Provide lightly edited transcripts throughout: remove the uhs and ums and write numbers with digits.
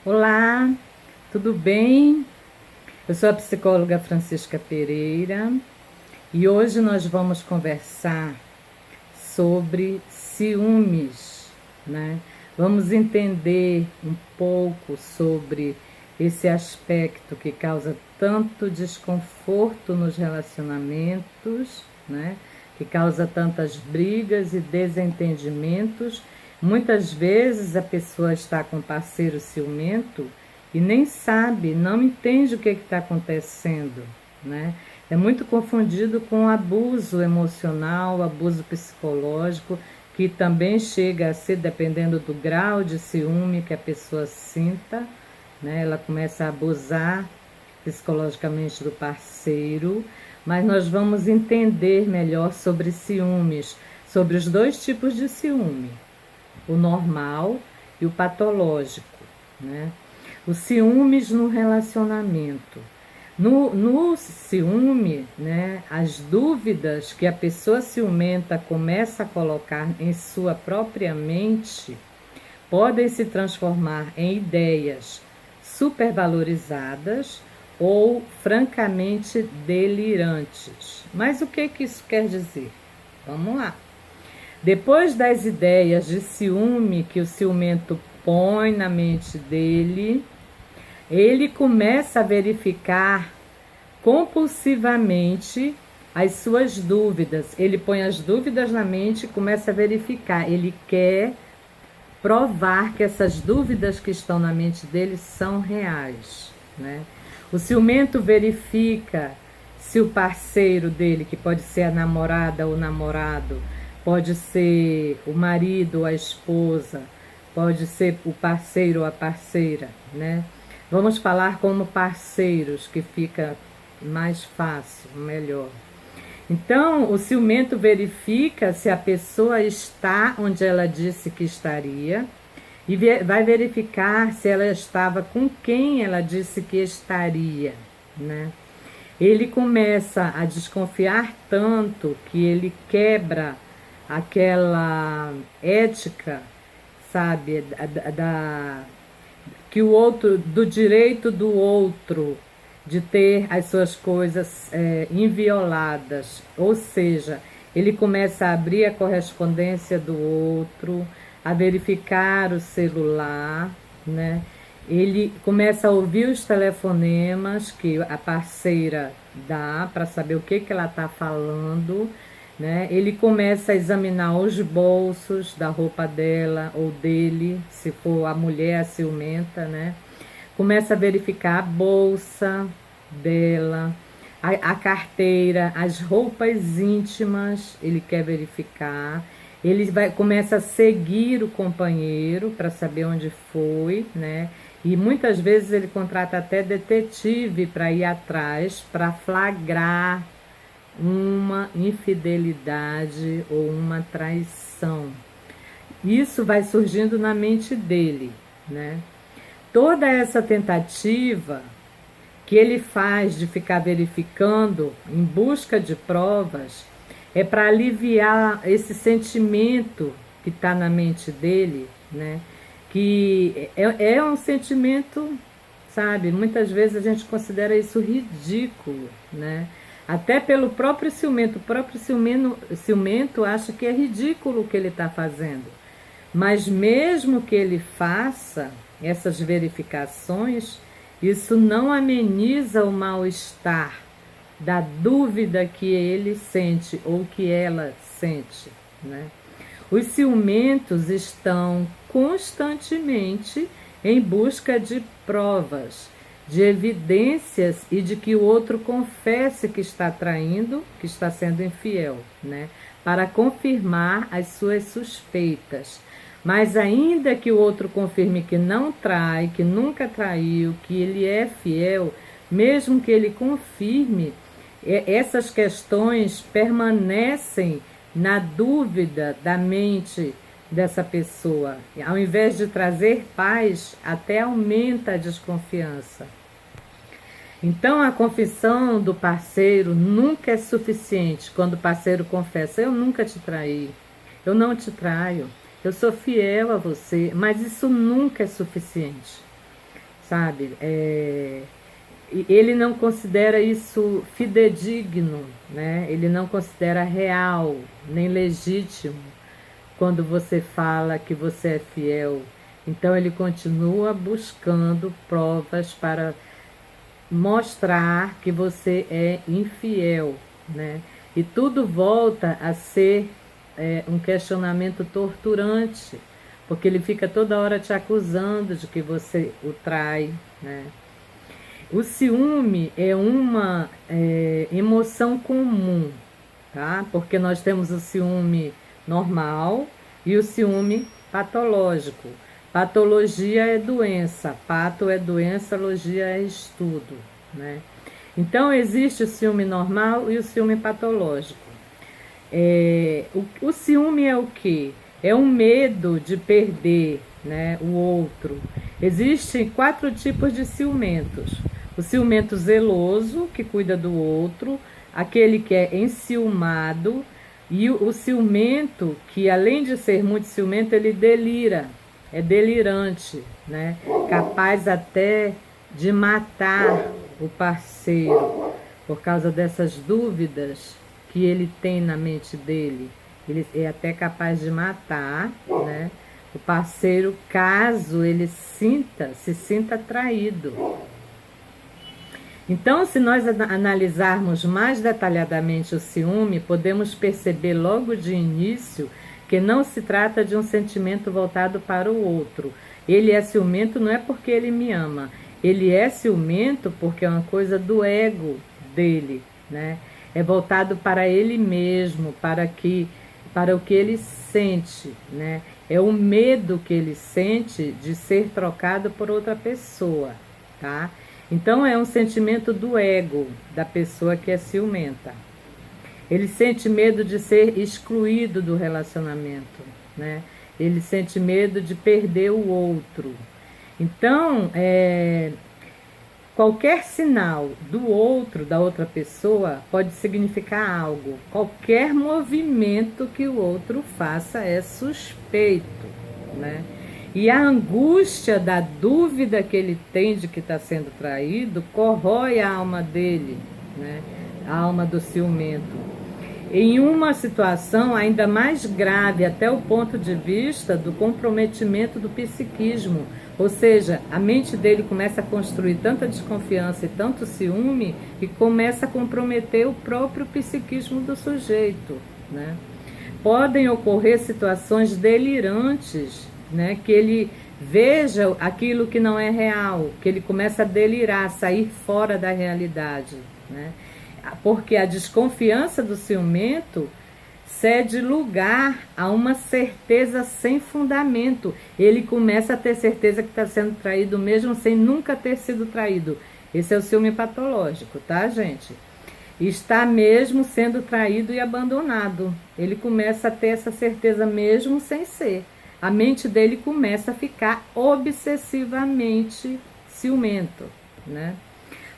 Olá, tudo bem? Eu sou a psicóloga Francisca Pereira e hoje nós vamos conversar sobre ciúmes, né? Vamos entender um pouco sobre esse aspecto que causa tanto desconforto nos relacionamentos, né? Que causa tantas brigas e desentendimentos. Muitas vezes a pessoa está com um parceiro ciumento e nem sabe, não entende o que está acontecendo, né? É muito confundido com abuso emocional, abuso psicológico, que também chega a ser, dependendo do grau de ciúme que a pessoa sinta, né? Ela começa a abusar psicologicamente do parceiro, mas nós vamos entender melhor sobre ciúmes, sobre os dois tipos de ciúme, o normal e o patológico, né? Os ciúmes no relacionamento. No ciúme, né, as dúvidas que a pessoa ciumenta começa a colocar em sua própria mente podem se transformar em ideias supervalorizadas ou francamente delirantes. Mas o que isso quer dizer? Vamos lá. Depois das ideias de ciúme que o ciumento põe na mente dele, ele começa a verificar compulsivamente as suas dúvidas. Ele põe as dúvidas na mente e começa a verificar. Ele quer provar que essas dúvidas que estão na mente dele são reais, né? O ciumento verifica se o parceiro dele, que pode ser a namorada ou o namorado, pode ser o marido ou a esposa, pode ser o parceiro ou a parceira, né? Vamos falar como parceiros, que fica mais fácil, melhor. Então, o ciumento verifica se a pessoa está onde ela disse que estaria e vai verificar se ela estava com quem ela disse que estaria, né? Ele começa a desconfiar tanto que ele quebra aquela ética, sabe, que o outro, do direito do outro de ter as suas coisas invioladas, ou seja, ele começa a abrir a correspondência do outro, a verificar o celular, né? Ele começa a ouvir os telefonemas que a parceira dá para saber o que ela está falando, né? Ele começa a examinar os bolsos da roupa dela ou dele, se for a mulher a ciumenta, né? Começa a verificar a bolsa dela, a carteira, as roupas íntimas, ele quer verificar. Começa a seguir o companheiro para saber onde foi, né? E muitas vezes ele contrata até detetive para ir atrás, para flagrar uma infidelidade ou uma traição. Isso vai surgindo na mente dele, né? Toda essa tentativa que ele faz de ficar verificando em busca de provas é para aliviar esse sentimento que está na mente dele, né? Que é um sentimento, sabe? Muitas vezes a gente considera isso ridículo, né? Até pelo próprio ciumento. O próprio ciumento acha que é ridículo o que ele está fazendo. Mas mesmo que ele faça essas verificações, isso não ameniza o mal-estar da dúvida que ele sente ou que ela sente, né? Os ciumentos estão constantemente em busca de provas, de evidências e de que o outro confesse que está traindo, que está sendo infiel, né? Para confirmar as suas suspeitas. Mas ainda que o outro confirme que não trai, que nunca traiu, que ele é fiel, mesmo que ele confirme, essas questões permanecem na dúvida da mente dessa pessoa. Ao invés de trazer paz, até aumenta a desconfiança. Então, a confissão do parceiro nunca é suficiente. Quando o parceiro confessa: eu nunca te traí, eu não te traio, eu sou fiel a você, mas isso nunca é suficiente. sabe? Ele não considera isso fidedigno, né? Ele não considera real, nem legítimo, quando você fala que você é fiel. Então ele continua buscando provas para mostrar que você é infiel, né? E tudo volta a ser um questionamento torturante, porque ele fica toda hora te acusando de que você o trai, né? O ciúme é uma emoção comum, tá? Porque nós temos o ciúme normal e o ciúme patológico. Patologia é doença, pato é doença, logia é estudo, né? Então existe o ciúme normal e o ciúme patológico. O ciúme é o quê? É um medo de perder, né, o outro. Existem 4 tipos de ciumentos. O ciumento zeloso, que cuida do outro, aquele que é enciumado, e o ciumento, que além de ser muito ciumento, ele delira, é delirante, né? Capaz até de matar o parceiro por causa dessas dúvidas que ele tem na mente dele. Ele é até capaz de matar, né, o parceiro caso ele se sinta traído. Então, se nós analisarmos mais detalhadamente o ciúme, podemos perceber logo de início que não se trata de um sentimento voltado para o outro. Ele é ciumento não é porque ele me ama, ele é ciumento porque é uma coisa do ego dele, né? É voltado para ele mesmo, para o que ele sente, né? É o medo que ele sente de ser trocado por outra pessoa, tá? Então é um sentimento do ego da pessoa que é ciumenta. Ele sente medo de ser excluído do relacionamento, né? Ele sente medo de perder o outro. Então, qualquer sinal do outro, da outra pessoa, pode significar algo. Qualquer movimento que o outro faça é suspeito, né? E a angústia da dúvida que ele tem de que está sendo traído corrói a alma dele, né? A alma do ciumento. Em uma situação ainda mais grave, até o ponto de vista do comprometimento do psiquismo, ou seja, a mente dele começa a construir tanta desconfiança e tanto ciúme que começa a comprometer o próprio psiquismo do sujeito, né? Podem ocorrer situações delirantes, né? Que ele veja aquilo que não é real, que ele começa a delirar, a sair fora da realidade, né? Porque a desconfiança do ciumento cede lugar a uma certeza sem fundamento. Ele começa a ter certeza que está sendo traído mesmo sem nunca ter sido traído. Esse é o ciúme patológico, tá, gente? Está mesmo sendo traído e abandonado. Ele começa a ter essa certeza mesmo sem ser. A mente dele começa a ficar obsessivamente ciumento, né?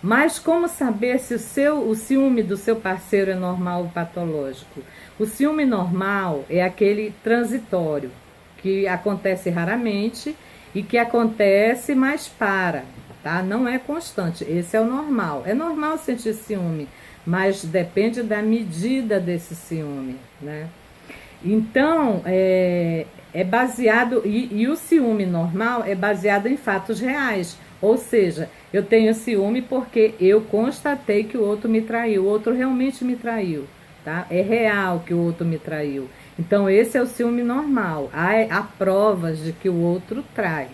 Mas como saber se o ciúme do seu parceiro é normal ou patológico? O ciúme normal é aquele transitório, que acontece raramente e que acontece, mas para, tá? Não é constante, esse é o normal. É normal sentir ciúme, mas depende da medida desse ciúme, né? Então, é baseado, e o ciúme normal é baseado em fatos reais. Ou seja, eu tenho ciúme porque eu constatei que o outro me traiu, o outro realmente me traiu, tá? É real que o outro me traiu. Então esse é o ciúme normal, há provas de que o outro trai.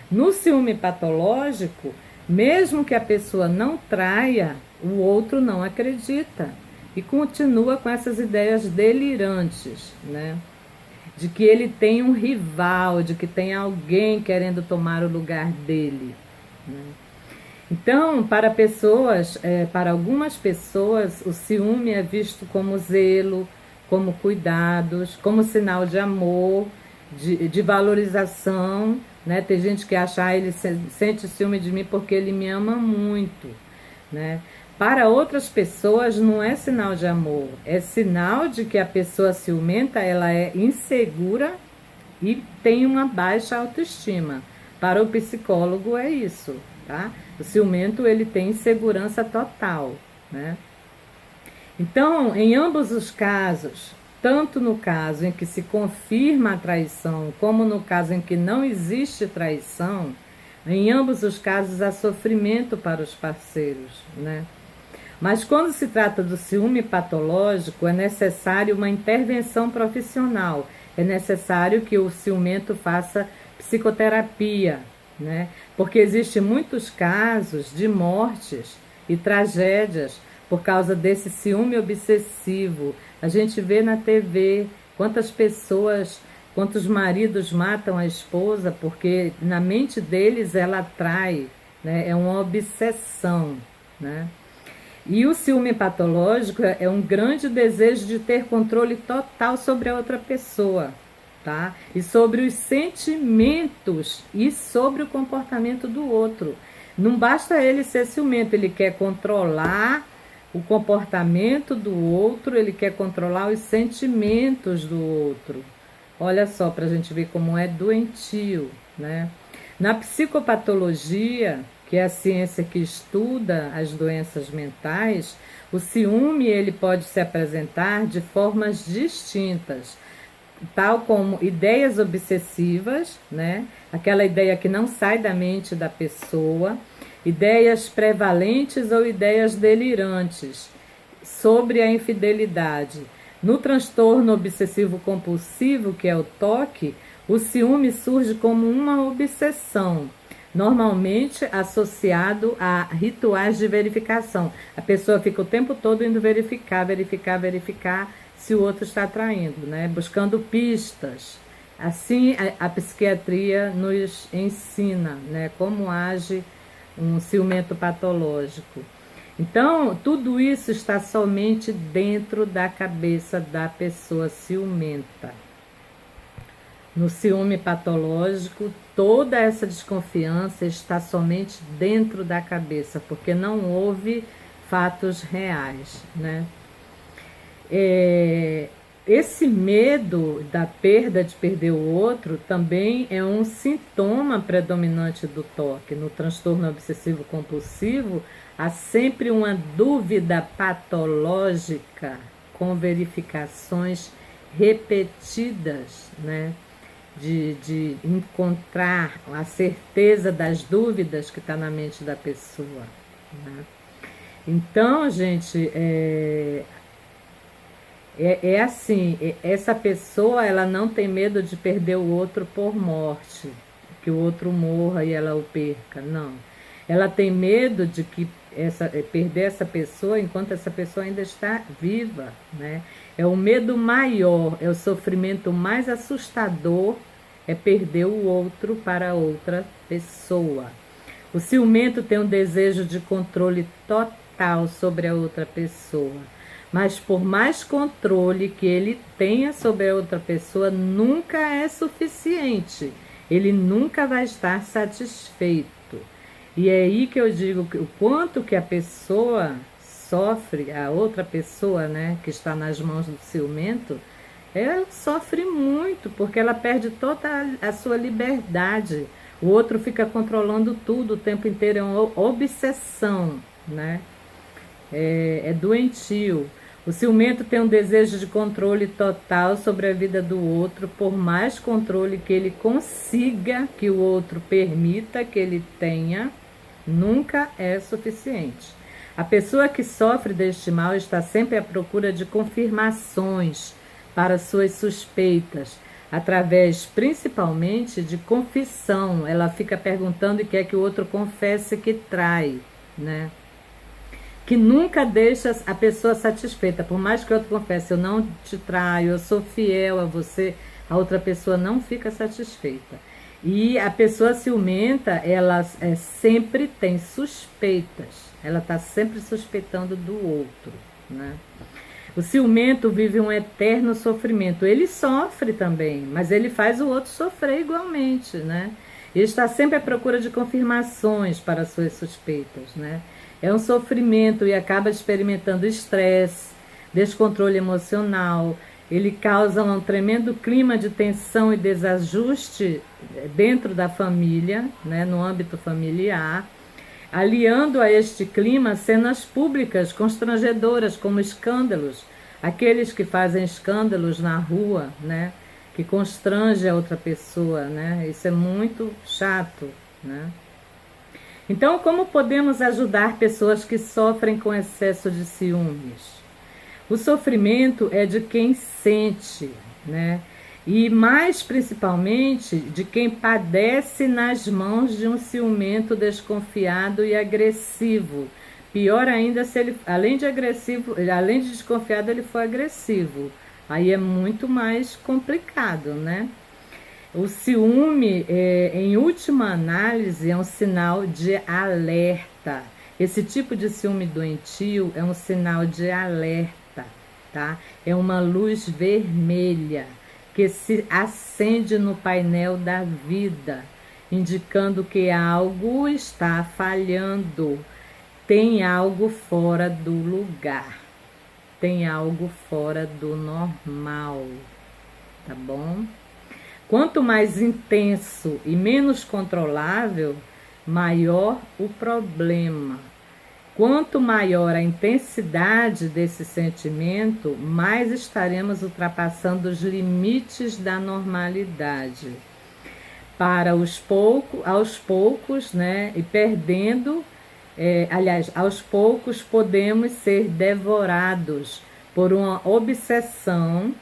No ciúme patológico, mesmo que a pessoa não traia, o outro não acredita e continua com essas ideias delirantes, né? De que ele tem um rival, de que tem alguém querendo tomar o lugar dele. Então, para algumas pessoas, o ciúme é visto como zelo, como cuidados, como sinal de amor, de valorização, né? Tem gente que acha, ele sente ciúme de mim porque ele me ama muito, né? Para outras pessoas não é sinal de amor, é sinal de que a pessoa ciumenta, ela é insegura e tem uma baixa autoestima. Para o psicólogo é isso, tá? O ciumento, ele tem insegurança total, né? Então, em ambos os casos, tanto no caso em que se confirma a traição, como no caso em que não existe traição, em ambos os casos há sofrimento para os parceiros, né? Mas quando se trata do ciúme patológico, é necessário uma intervenção profissional, é necessário que o ciumento faça psicoterapia, né? Porque existem muitos casos de mortes e tragédias por causa desse ciúme obsessivo. A gente vê na TV quantas pessoas, quantos maridos matam a esposa porque na mente deles ela atrai, né? É uma obsessão, né? E o ciúme patológico é um grande desejo de ter controle total sobre a outra pessoa, tá? E sobre os sentimentos e sobre o comportamento do outro. Não basta ele ser ciumento, ele quer controlar o comportamento do outro, ele quer controlar os sentimentos do outro. Olha só, para a gente ver como é doentio, né? Na psicopatologia, que é a ciência que estuda as doenças mentais, o ciúme ele pode se apresentar de formas distintas, tal como ideias obsessivas, né? Aquela ideia que não sai da mente da pessoa, ideias prevalentes ou ideias delirantes sobre a infidelidade. No transtorno obsessivo compulsivo, que é o TOC, o ciúme surge como uma obsessão, normalmente associado a rituais de verificação. A pessoa fica o tempo todo indo verificar se o outro está traindo, né? Buscando pistas. Assim, a psiquiatria nos ensina, né, como age um ciumento patológico. Então, tudo isso está somente dentro da cabeça da pessoa ciumenta. No ciúme patológico, toda essa desconfiança está somente dentro da cabeça, porque não houve fatos reais, né? Esse medo da perda de perder o outro também é um sintoma predominante do TOC. No transtorno obsessivo compulsivo, há sempre uma dúvida patológica com verificações repetidas, né? De encontrar a certeza das dúvidas que está na mente da pessoa, né? Então, gente, assim, essa pessoa ela não tem medo de perder o outro por morte, que o outro morra e ela o perca, não. Ela tem medo de que perder essa pessoa enquanto essa pessoa ainda está viva, né? É o medo maior, é o sofrimento mais assustador, é perder o outro para outra pessoa. O ciumento tem um desejo de controle total sobre a outra pessoa. Mas por mais controle que ele tenha sobre a outra pessoa, nunca é suficiente. Ele nunca vai estar satisfeito. E é aí que eu digo que o quanto que a pessoa sofre, a outra pessoa, né, que está nas mãos do ciumento, ela sofre muito, porque ela perde toda a sua liberdade. O outro fica controlando tudo o tempo inteiro, é uma obsessão, né? É doentio. O ciumento tem um desejo de controle total sobre a vida do outro, por mais controle que ele consiga, que o outro permita que ele tenha, nunca é suficiente. A pessoa que sofre deste mal está sempre à procura de confirmações para suas suspeitas, através principalmente de confissão. Ela fica perguntando e quer que o outro confesse que trai, né? Que nunca deixa a pessoa satisfeita. Por mais que o outro confesse, eu não te traio, eu sou fiel a você, a outra pessoa não fica satisfeita. E a pessoa ciumenta, ela sempre tem suspeitas. Ela está sempre suspeitando do outro, né? O ciumento vive um eterno sofrimento. Ele sofre também, mas ele faz o outro sofrer igualmente, né? Ele está sempre à procura de confirmações para suas suspeitas, né? É um sofrimento e acaba experimentando estresse, descontrole emocional. Ele causa um tremendo clima de tensão e desajuste dentro da família, né, no âmbito familiar. aliando a este clima cenas públicas constrangedoras, como escândalos, aqueles que fazem escândalos na rua, né? Que constrange a outra pessoa, né? Isso é muito chato, né? Então, como podemos ajudar pessoas que sofrem com excesso de ciúmes? O sofrimento é de quem sente, né? E mais principalmente de quem padece nas mãos de um ciumento desconfiado e agressivo. Pior ainda se ele, além de agressivo, além de desconfiado, ele for agressivo. Aí é muito mais complicado, né? O ciúme, em última análise, é um sinal de alerta. Esse tipo de ciúme doentio é um sinal de alerta, tá? É uma luz vermelha que se acende no painel da vida, indicando que algo está falhando, tem algo fora do lugar, tem algo fora do normal, tá bom? Quanto mais intenso e menos controlável, maior o problema. Quanto maior a intensidade desse sentimento, mais estaremos ultrapassando os limites da normalidade. Aos poucos, né, e perdendo, aos poucos podemos ser devorados por uma obsessão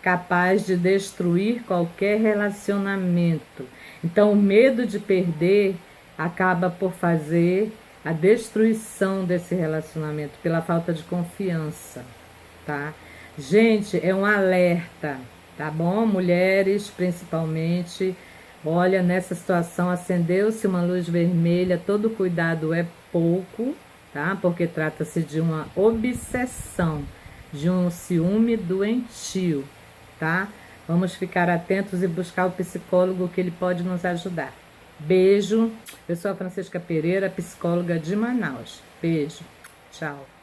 capaz de destruir qualquer relacionamento. Então, o medo de perder acaba por fazer a destruição desse relacionamento pela falta de confiança, tá? Gente, é um alerta, tá bom? Mulheres, principalmente, olha, nessa situação acendeu-se uma luz vermelha, todo cuidado é pouco, tá? Porque trata-se de uma obsessão, de um ciúme doentio, tá? Vamos ficar atentos e buscar o psicólogo que ele pode nos ajudar. Beijo. Eu sou a Francisca Pereira, psicóloga de Manaus. Beijo. Tchau.